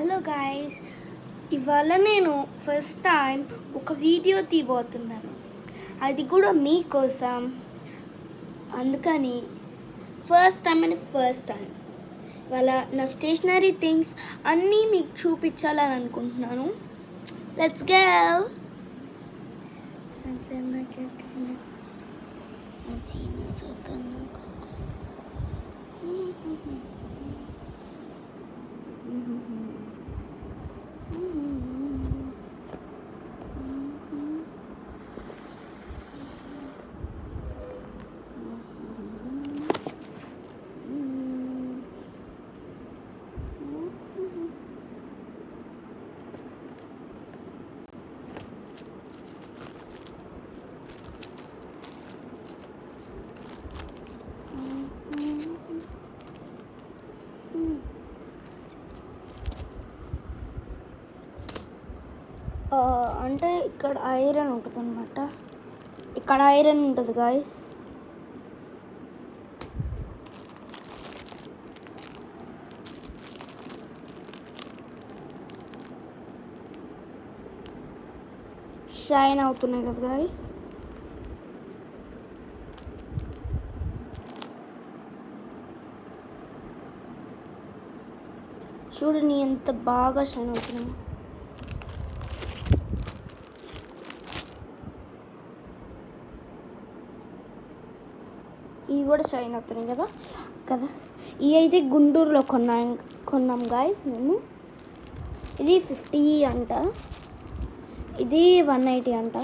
Hello guys, ఇవాళ నేను first time ఒక వీడియో తీయబోతున్నాను. అది కూడా మీకోసం. అందుకని ఫస్ట్ టైం ఇవాళ నా స్టేషనరీ థింగ్స్ అన్నీ మీకు చూపించాలని అనుకుంటున్నాను. Let's go. అంటే ఇక్కడ ఐరన్ ఉంటుంది అనమాట. ఇక్కడ ఐరన్ ఉంటుంది గాయస్. షైన్ అవుతున్నాయి కదా గాయస్. చూడండి ఎంత బాగా షైన్ అవుతున్నాయి. ఇవి కూడా షైన్ అవుతున్నాయి కదా. ఇవి అయితే గుంటూరులో కొన్నాం గాయస్ మేము. ఇది 50 అంట, ఇది 180 అంట.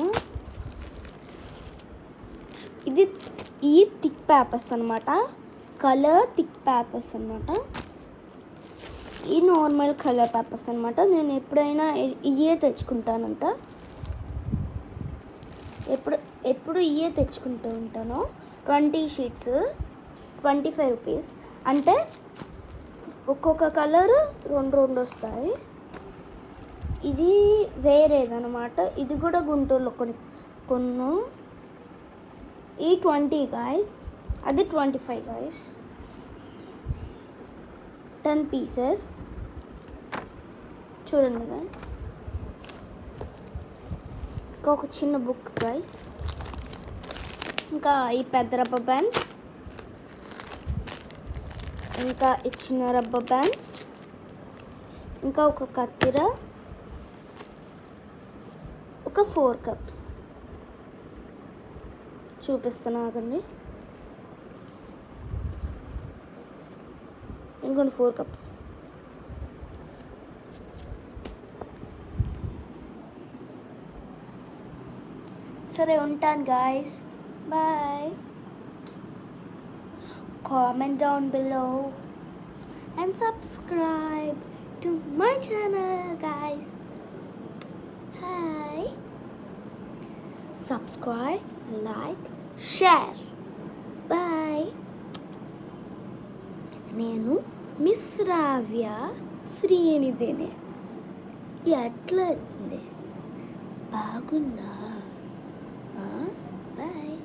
ఈ థిక్ పేపర్స్ అనమాట, కలర్ థిక్ పేపర్స్ అనమాట. ఈ నార్మల్ కలర్ పేపర్స్ అనమాట. నేను ఎప్పుడైనా ఇవే తెచ్చుకుంటానంట. ఎప్పుడు ఇవే తెచ్చుకుంటూ ఉంటాను. 20 షీట్స్ 25 రూపీస్. అంటే ఒక్కొక్క కలర్ రెండు వస్తాయి. ఇది వేరేదనమాట. ఇది కూడా గుంటూరులో కొన్నాం. ఈ 20 గాయస్, అది 25 గాయస్. 10 పీసెస్. చూడండి గాయస్. ఒక చిన్న బుక్ గాయస్. ఇంకా ఈ పెద్ద రబ్బర్ బ్యాండ్స్, ఇంకా ఈ చిన్న రబ్బర్ బ్యాండ్స్, ఇంకా ఒక కత్తిర, ఒక 4 కప్స్ చూపిస్తున్నా ఆగండి. ఇంకొన్ని 4 కప్స్. సరే ఉంటాను guys. Bye. Comment down below and subscribe to my channel, guys. Hi. Subscribe, like, share. Bye. నేను మిస్ రావ్య శ్రీనిధిని. ఎట్లా ఉంది? బాగుందా? Bye.